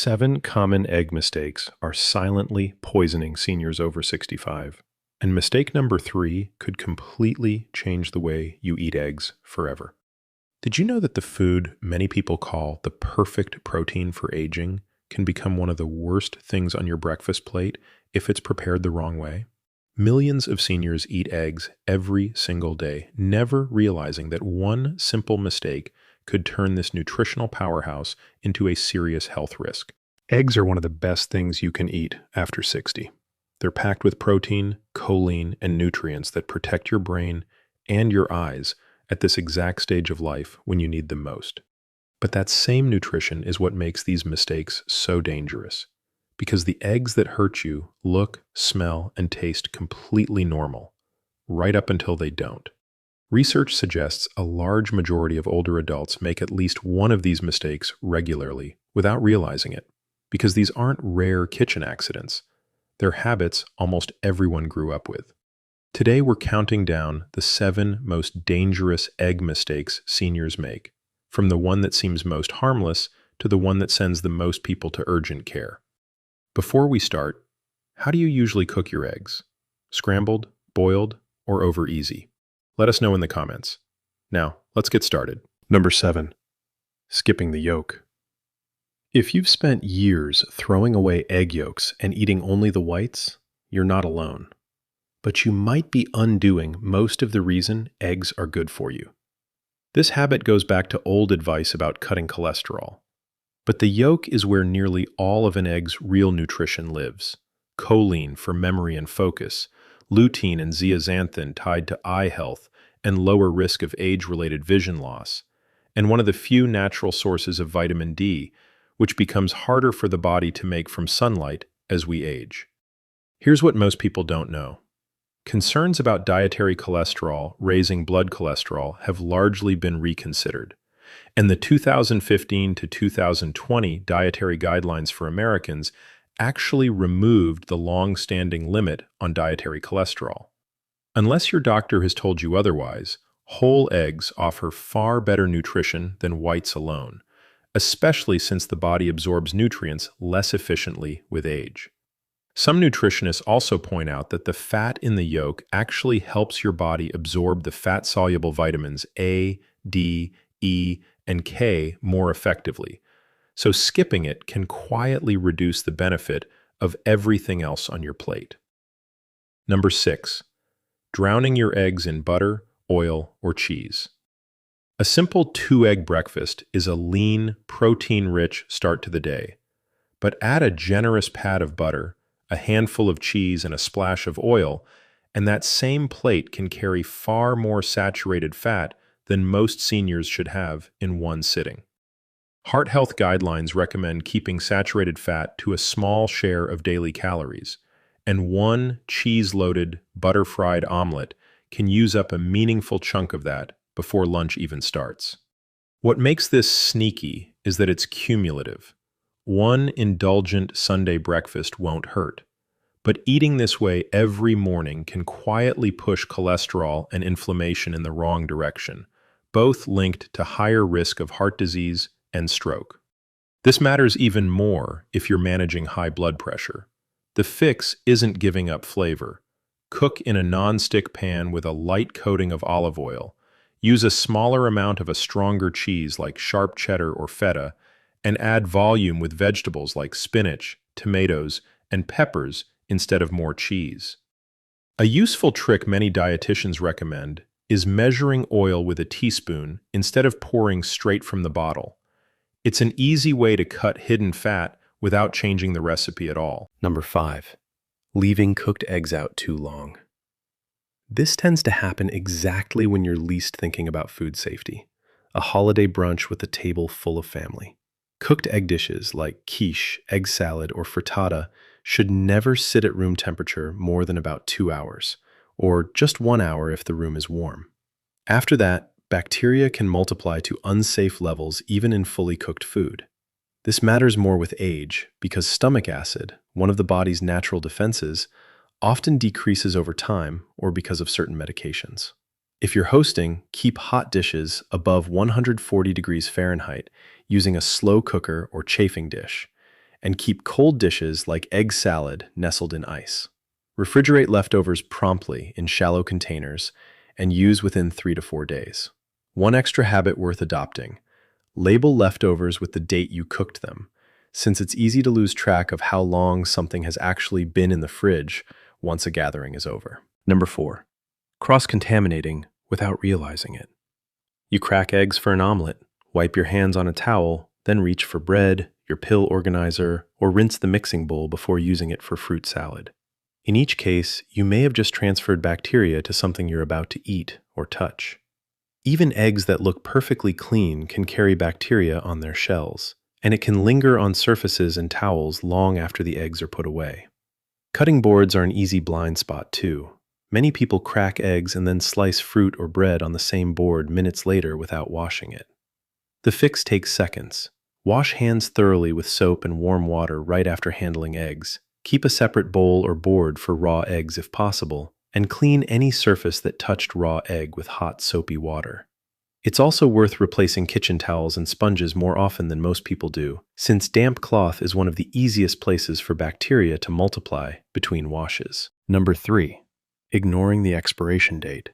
7 common egg mistakes are silently poisoning seniors over 65. And mistake number 3 could completely change the way you eat eggs forever. Did you know that the food many people call the perfect protein for aging can become one of the worst things on your breakfast plate if it's prepared the wrong way? Millions of seniors eat eggs every single day, never realizing that one simple mistake could turn this nutritional powerhouse into a serious health risk. Eggs are one of the best things you can eat after 60. They're packed with protein, choline, and nutrients that protect your brain and your eyes at this exact stage of life when you need them most. But that same nutrition is what makes these mistakes so dangerous, because the eggs that hurt you look, smell, and taste completely normal, right up until they don't. Research suggests a large majority of older adults make at least one of these mistakes regularly without realizing it, because these aren't rare kitchen accidents. They're habits almost everyone grew up with. Today we're counting down the 7 most dangerous egg mistakes seniors make, from the one that seems most harmless to the one that sends the most people to urgent care. Before we start, how do you usually cook your eggs? Scrambled, boiled, or over easy? Let us know in the comments. Now, let's get started. Number 7. Skipping the yolk. If you've spent years throwing away egg yolks and eating only the whites, you're not alone. But you might be undoing most of the reason eggs are good for you. This habit goes back to old advice about cutting cholesterol. But the yolk is where nearly all of an egg's real nutrition lives. Choline for memory and focus, lutein and zeaxanthin tied to eye health and lower risk of age-related vision loss, and one of the few natural sources of vitamin D, which becomes harder for the body to make from sunlight as we age. Here's what most people don't know. Concerns about dietary cholesterol raising blood cholesterol have largely been reconsidered, and the 2015 to 2020 dietary guidelines for Americans actually removed the long-standing limit on dietary cholesterol. Unless your doctor has told you otherwise, whole eggs offer far better nutrition than whites alone, especially since the body absorbs nutrients less efficiently with age. Some nutritionists also point out that the fat in the yolk actually helps your body absorb the fat-soluble vitamins A, D, E, and K more effectively, so skipping it can quietly reduce the benefit of everything else on your plate. Number 6. Drowning your eggs in butter, oil, or cheese. A simple 2-egg breakfast is a lean, protein-rich start to the day. But add a generous pat of butter, a handful of cheese, and a splash of oil, and that same plate can carry far more saturated fat than most seniors should have in one sitting. Heart health guidelines recommend keeping saturated fat to a small share of daily calories, and one cheese-loaded, butter-fried omelet can use up a meaningful chunk of that before lunch even starts. What makes this sneaky is that it's cumulative. One indulgent Sunday breakfast won't hurt, but eating this way every morning can quietly push cholesterol and inflammation in the wrong direction, both linked to higher risk of heart disease and stroke. This matters even more if you're managing high blood pressure. The fix isn't giving up flavor. Cook in a non-stick pan with a light coating of olive oil. Use a smaller amount of a stronger cheese like sharp cheddar or feta, and add volume with vegetables like spinach, tomatoes, and peppers instead of more cheese. A useful trick many dietitians recommend is measuring oil with a teaspoon instead of pouring straight from the bottle. It's an easy way to cut hidden fat without changing the recipe at all. Number 5. Leaving cooked eggs out too long. This tends to happen exactly when you're least thinking about food safety. A holiday brunch with a table full of family. Cooked egg dishes like quiche, egg salad, or frittata should never sit at room temperature more than about 2 hours, or just 1 hour if the room is warm. After that, bacteria can multiply to unsafe levels even in fully cooked food. This matters more with age because stomach acid, one of the body's natural defenses, often decreases over time or because of certain medications. If you're hosting, keep hot dishes above 140 degrees Fahrenheit using a slow cooker or chafing dish, and keep cold dishes like egg salad nestled in ice. Refrigerate leftovers promptly in shallow containers and use within 3 to 4 days. One extra habit worth adopting: label leftovers with the date you cooked them, since it's easy to lose track of how long something has actually been in the fridge once a gathering is over. Number 4. Cross-contaminating without realizing it. You crack eggs for an omelet, wipe your hands on a towel, then reach for bread, your pill organizer, or rinse the mixing bowl before using it for fruit salad. In each case, you may have just transferred bacteria to something you're about to eat or touch. Even eggs that look perfectly clean can carry bacteria on their shells, and it can linger on surfaces and towels long after the eggs are put away. Cutting boards are an easy blind spot too. Many people crack eggs and then slice fruit or bread on the same board minutes later without washing it. The fix takes seconds. Wash hands thoroughly with soap and warm water right after handling eggs. Keep a separate bowl or board for raw eggs if possible, and clean any surface that touched raw egg with hot, soapy water. It's also worth replacing kitchen towels and sponges more often than most people do, since damp cloth is one of the easiest places for bacteria to multiply between washes. Number 3. Ignoring the expiration date.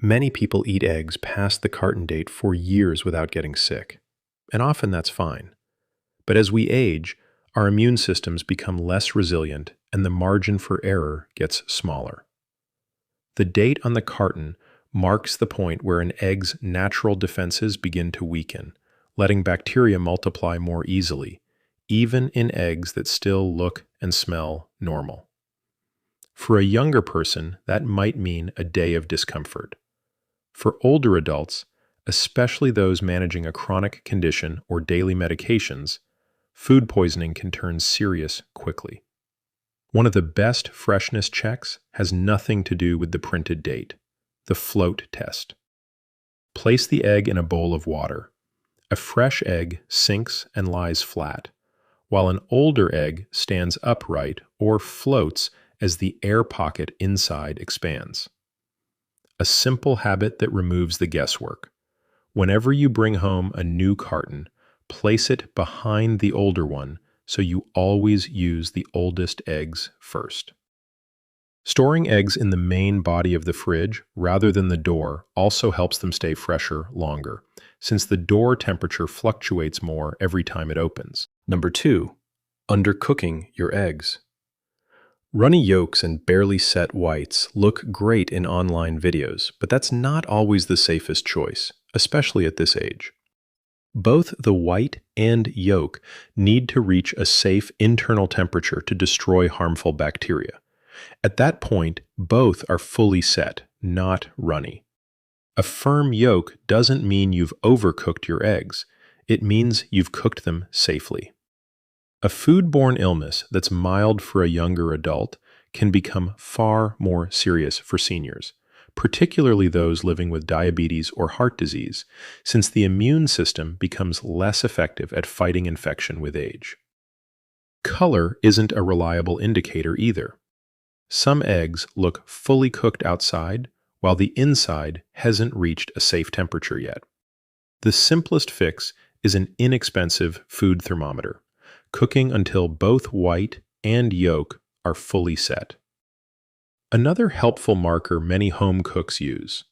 Many people eat eggs past the carton date for years without getting sick, and often that's fine. But as we age, our immune systems become less resilient and the margin for error gets smaller. The date on the carton marks the point where an egg's natural defenses begin to weaken, letting bacteria multiply more easily, even in eggs that still look and smell normal. For a younger person, that might mean a day of discomfort. For older adults, especially those managing a chronic condition or daily medications, food poisoning can turn serious quickly. One of the best freshness checks has nothing to do with the printed date: the float test. Place the egg in a bowl of water. A fresh egg sinks and lies flat, while an older egg stands upright or floats as the air pocket inside expands. A simple habit that removes the guesswork. Whenever you bring home a new carton, place it behind the older one so you always use the oldest eggs first. Storing eggs in the main body of the fridge rather than the door also helps them stay fresher longer, since the door temperature fluctuates more every time it opens. Number 2. Undercooking your eggs. Runny yolks and barely set whites look great in online videos, but that's not always the safest choice, especially at this age. Both the white and yolk need to reach a safe internal temperature to destroy harmful bacteria. At that point, both are fully set, not runny. A firm yolk doesn't mean you've overcooked your eggs. It means you've cooked them safely. A foodborne illness that's mild for a younger adult can become far more serious for seniors, particularly those living with diabetes or heart disease, since the immune system becomes less effective at fighting infection with age. Color isn't a reliable indicator either. Some eggs look fully cooked outside, while the inside hasn't reached a safe temperature yet. The simplest fix is an inexpensive food thermometer, cooking until both white and yolk are fully set. Another helpful marker many home cooks use: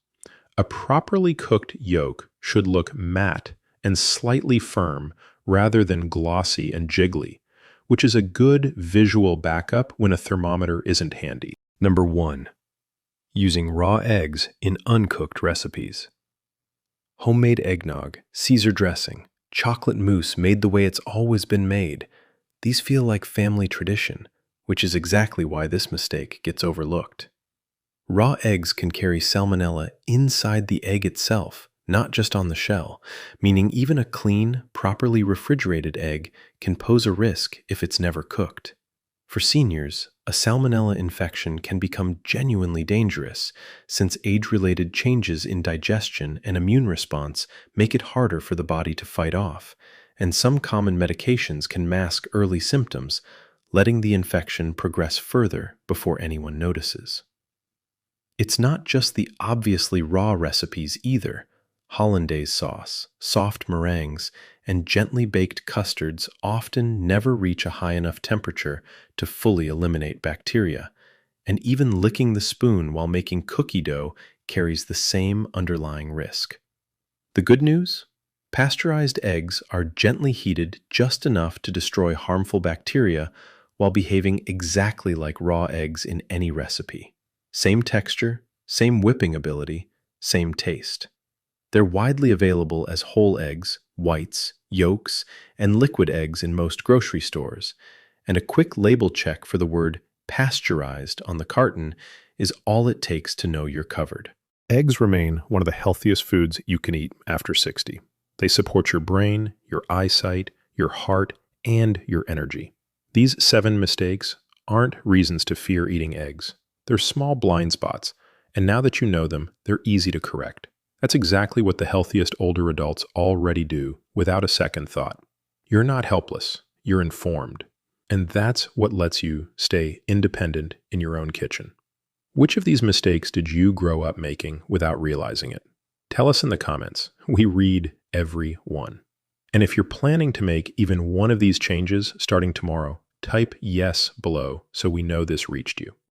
a properly cooked yolk should look matte and slightly firm rather than glossy and jiggly, which is a good visual backup when a thermometer isn't handy. Number 1. Using raw eggs in uncooked recipes. Homemade eggnog, Caesar dressing, chocolate mousse made the way it's always been made. These feel like family tradition, which is exactly why this mistake gets overlooked. Raw eggs can carry salmonella inside the egg itself, not just on the shell, meaning even a clean, properly refrigerated egg can pose a risk if it's never cooked. For seniors, a salmonella infection can become genuinely dangerous, since age-related changes in digestion and immune response make it harder for the body to fight off, and some common medications can mask early symptoms, letting the infection progress further before anyone notices. It's not just the obviously raw recipes either. Hollandaise sauce, soft meringues, and gently baked custards often never reach a high enough temperature to fully eliminate bacteria, and even licking the spoon while making cookie dough carries the same underlying risk. The good news? Pasteurized eggs are gently heated just enough to destroy harmful bacteria while behaving exactly like raw eggs in any recipe. Same texture, same whipping ability, same taste. They're widely available as whole eggs, whites, yolks, and liquid eggs in most grocery stores, and a quick label check for the word pasteurized on the carton is all it takes to know you're covered. Eggs remain one of the healthiest foods you can eat after 60. They support your brain, your eyesight, your heart, and your energy. These 7 mistakes aren't reasons to fear eating eggs. They're small blind spots, and now that you know them, they're easy to correct. That's exactly what the healthiest older adults already do without a second thought. You're not helpless, you're informed. And that's what lets you stay independent in your own kitchen. Which of these mistakes did you grow up making without realizing it? Tell us in the comments. We read every one. And if you're planning to make even one of these changes starting tomorrow, type yes below so we know this reached you.